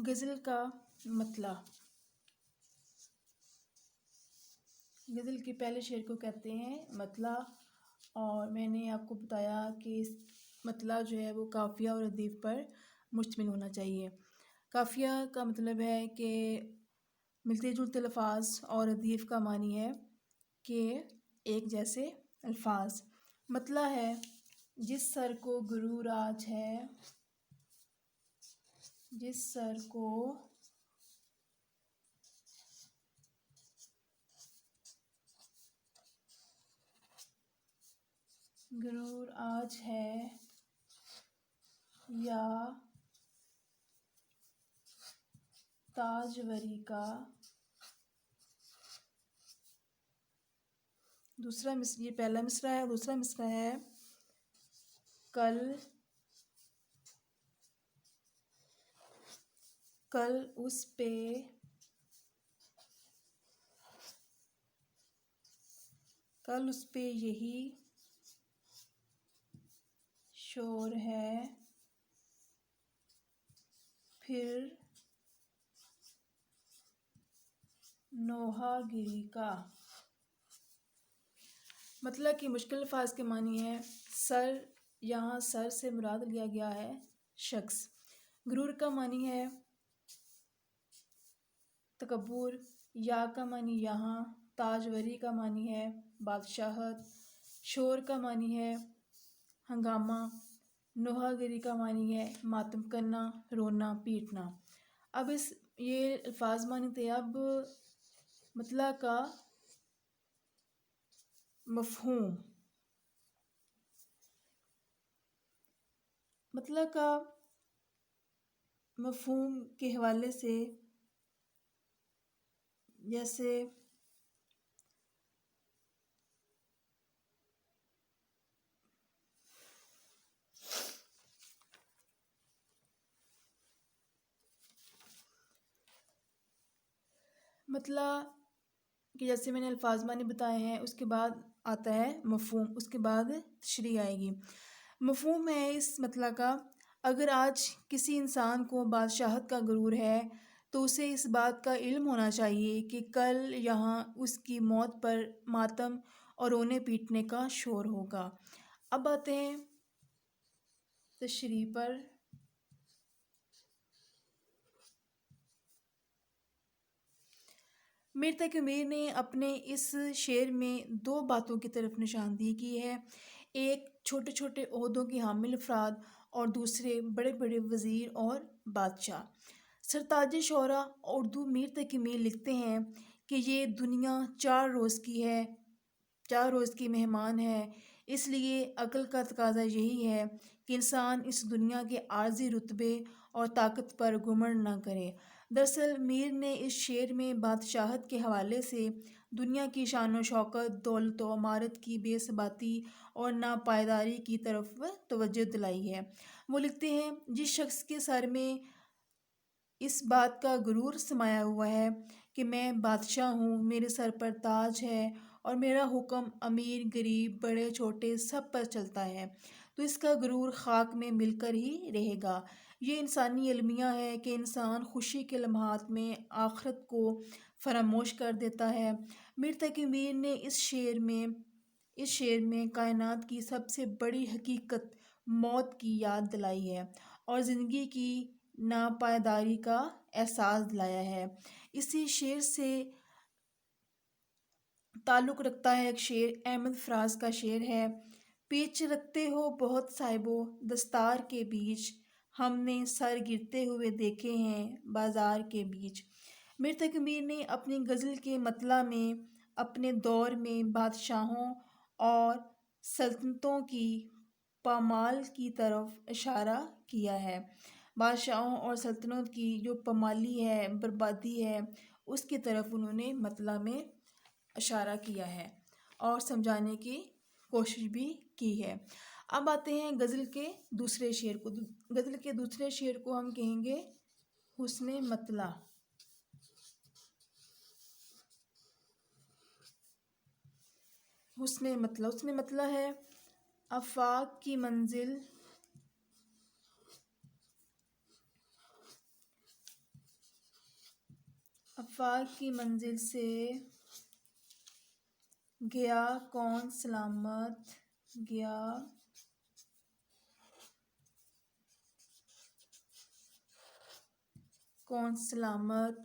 غزل کا مطلع۔ غزل کے پہلے شعر کو کہتے ہیں مطلع، اور میں نے آپ کو بتایا کہ اس مطلع جو ہے وہ قافیہ اور ردیف پر مشتمل ہونا چاہیے۔ قافیہ کا مطلب ہے کہ ملتے جلتے الفاظ، اور ردیف کا معنی ہے کہ ایک جیسے الفاظ۔ مطلع ہے جس سر کو غرور آج ہے، جس سر کو غرور آج ہے، یا تاجوری کا دوسرا مصرع، یہ پہلا مصرع ہے، دوسرا مصرع ہے کل اس پہ یہی شور ہے، پھر نوحہ گری کا۔ مطلع کی مشکل الفاظ کے معنی ہے سر، یہاں سر سے مراد لیا گیا ہے شخص۔ غرور کا معنی ہے تکبر، یا کا معنی یہاں، تاجوری کا معنی ہے بادشاہت، شور کا معنی ہے ہنگامہ، نوحہ گری کا معنی ہے ماتم کرنا، رونا پیٹنا۔ اب یہ الفاظ معنی تھے۔ اب مطلع کا مفہوم۔ مطلع کا مفہوم کے حوالے سے جیسے مطلع کہ جیسے میں نے الفاظ معنی بتائے ہیں، اس کے بعد آتا ہے مفہوم، اس کے بعد تشریح آئے گی۔ مفہوم ہے اس مطلع کا، اگر آج کسی انسان کو بادشاہت کا غرور ہے تو اسے اس بات کا علم ہونا چاہیے کہ کل یہاں اس کی موت پر ماتم اور رونے پیٹنے کا شور ہوگا۔ اب آتے ہیں تشریح پر۔ میر تقی میر نے اپنے اس شعر میں دو باتوں کی طرف نشاندہی کی ہے، ایک چھوٹے چھوٹے عہدوں کے حامل افراد، اور دوسرے بڑے بڑے وزیر اور بادشاہ۔ سرتاج شعراء اردو میر تقی میر لکھتے ہیں کہ یہ دنیا 4 روز کی ہے، 4 روز کی مہمان ہے، اس لیے عقل کا تقاضا یہی ہے کہ انسان اس دنیا کے عارضی رتبے اور طاقت پر گھمنڈ نہ کرے۔ دراصل میر نے اس شعر میں بادشاہت کے حوالے سے دنیا کی شان و شوکت، دولت و عمارت کی بے ثباتی اور ناپائیداری کی طرف توجہ دلائی ہے۔ وہ لکھتے ہیں جس شخص کے سر میں اس بات کا غرور سمایا ہوا ہے کہ میں بادشاہ ہوں، میرے سر پر تاج ہے اور میرا حکم امیر غریب بڑے چھوٹے سب پر چلتا ہے، تو اس کا غرور خاک میں مل کر ہی رہے گا۔ یہ انسانی المیہ ہے کہ انسان خوشی کے لمحات میں آخرت کو فراموش کر دیتا ہے۔ میر تقی میر نے اس شعر میں کائنات کی سب سے بڑی حقیقت موت کی یاد دلائی ہے اور زندگی کی ناپائیداری کا احساس دلایا ہے۔ اسی شعر سے تعلق رکھتا ہے ایک شعر، احمد فراز کا شعر ہے، پیچ رکھتے ہو بہت صاحبو دستار کے بیچ، ہم نے سر گرتے ہوئے دیکھے ہیں بازار کے بیچ۔ میر تقی میر نے اپنی غزل کے مطلع میں اپنے دور میں بادشاہوں اور سلطنتوں کی پامال کی طرف اشارہ کیا ہے۔ بادشاہوں اور سلطنتوں کی جو پامالی ہے، بربادی ہے، اس کی طرف انہوں نے مطلع میں اشارہ کیا ہے اور سمجھانے کی کوشش بھی کی ہے۔ اب آتے ہیں غزل کے دوسرے شعر کو۔ غزل کے دوسرے شعر کو ہم کہیں گے حسن مطلع۔ حسن مطلع ہے آفاق کی منزل افاق کی منزل سے گیا کون سلامت، گیا کون سلامت،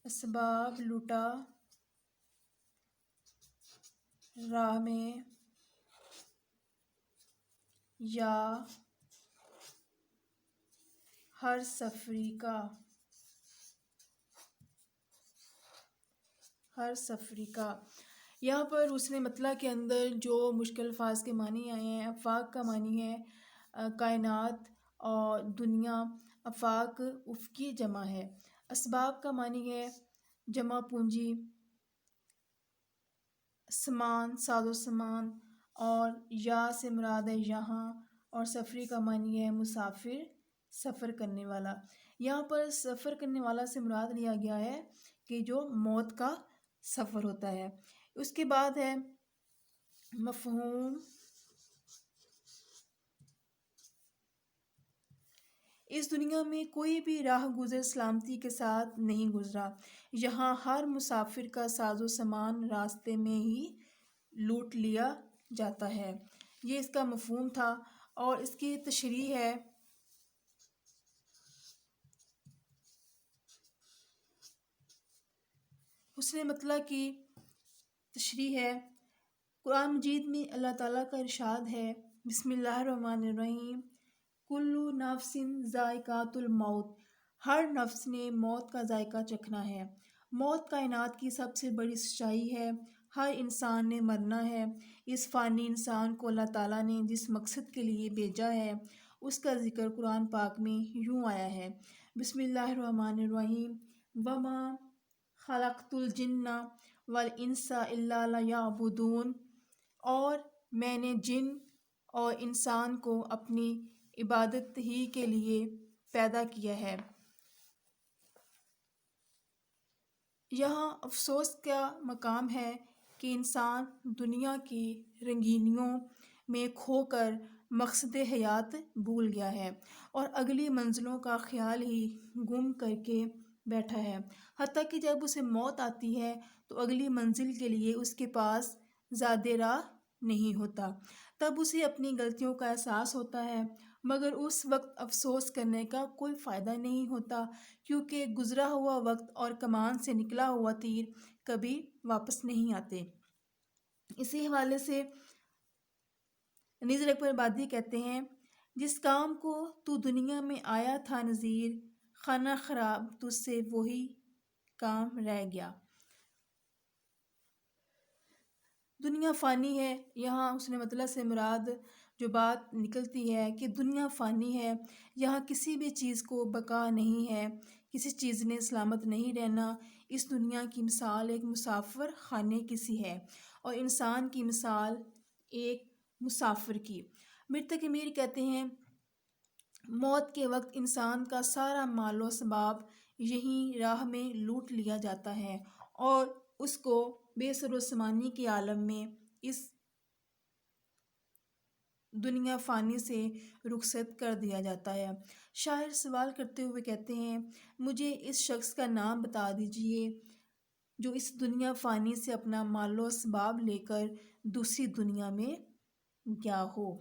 اسباب لوٹا راہ میں، یا ہر سفری کا یہاں پر حسن مطلع کے اندر جو مشکل الفاظ کے معنی آئے ہیں، افاق کا معنی ہے کائنات اور دنیا، افاق افقی جمع ہے۔ اسباب کا معنی ہے جمع پونجی، سامان، ساز و سامان، اور یا سے مراد ہے یہاں، اور سفری کا معنی ہے مسافر، سفر کرنے والا۔ یہاں پر سفر کرنے والا سے مراد لیا گیا ہے کہ جو موت کا سفر ہوتا ہے۔ اس کے بعد ہے مفہوم، اس دنیا میں کوئی بھی راہ گزر سلامتی کے ساتھ نہیں گزرا، یہاں ہر مسافر کا ساز و سامان راستے میں ہی لوٹ لیا جاتا ہے۔ یہ اس کا مفہوم تھا، اور اس کی تشریح ہے حسن مطلع کی تشریح ہے۔ قرآن مجید میں اللہ تعالیٰ کا ارشاد ہے، بسم اللہ الرحمن الرحیم، کلُّ نفس ذائقۃ الموت، ہر نفس نے موت کا ذائقہ چکھنا ہے۔ موت کائنات کی سب سے بڑی سچائی ہے، ہر انسان نے مرنا ہے۔ اس فانی انسان کو اللہ تعالیٰ نے جس مقصد کے لیے بھیجا ہے، اس کا ذکر قرآن پاک میں یوں آیا ہے، بسم اللہ الرحمن الرحیم، وما خلقت الجن والانس الا لیعبدون، اور میں نے جن اور انسان کو اپنی عبادت ہی کے لیے پیدا کیا ہے۔ یہاں افسوس کا مقام ہے کہ انسان دنیا کی رنگینیوں میں کھو کر مقصد حیات بھول گیا ہے، اور اگلی منزلوں کا خیال ہی گم کر کے بیٹھا ہے۔ حتیٰ کہ جب اسے موت آتی ہے تو اگلی منزل کے لیے اس کے پاس زیادہ راہ نہیں ہوتا۔ تب اسے اپنی غلطیوں کا احساس ہوتا ہے، مگر اس وقت افسوس کرنے کا کوئی فائدہ نہیں ہوتا، کیونکہ گزرا ہوا وقت اور کمان سے نکلا ہوا تیر کبھی واپس نہیں آتے۔ اسی حوالے سے نذیر اکبر آبادی کہتے ہیں، جس کام کو تو دنیا میں آیا تھا نذیر، خانہ خراب تجھ سے وہی کام رہ گیا۔ دنیا فانی ہے، یہاں حسن مطلع سے مراد جو بات نکلتی ہے کہ دنیا فانی ہے، یہاں کسی بھی چیز کو بقا نہیں ہے، کسی چیز نے سلامت نہیں رہنا۔ اس دنیا کی مثال ایک مسافر خانے کی سی ہے، اور انسان کی مثال ایک مسافر کی۔ مرتق امیر کہتے ہیں، موت کے وقت انسان کا سارا مال و اسباب یہیں راہ میں لوٹ لیا جاتا ہے، اور اس کو بے سر و سامانی کے عالم میں اس دنیا فانی سے رخصت کر دیا جاتا ہے۔ شاعر سوال کرتے ہوئے کہتے ہیں، مجھے اس شخص کا نام بتا دیجئے جو اس دنیا فانی سے اپنا مال و اسباب لے کر دوسری دنیا میں گیا ہو۔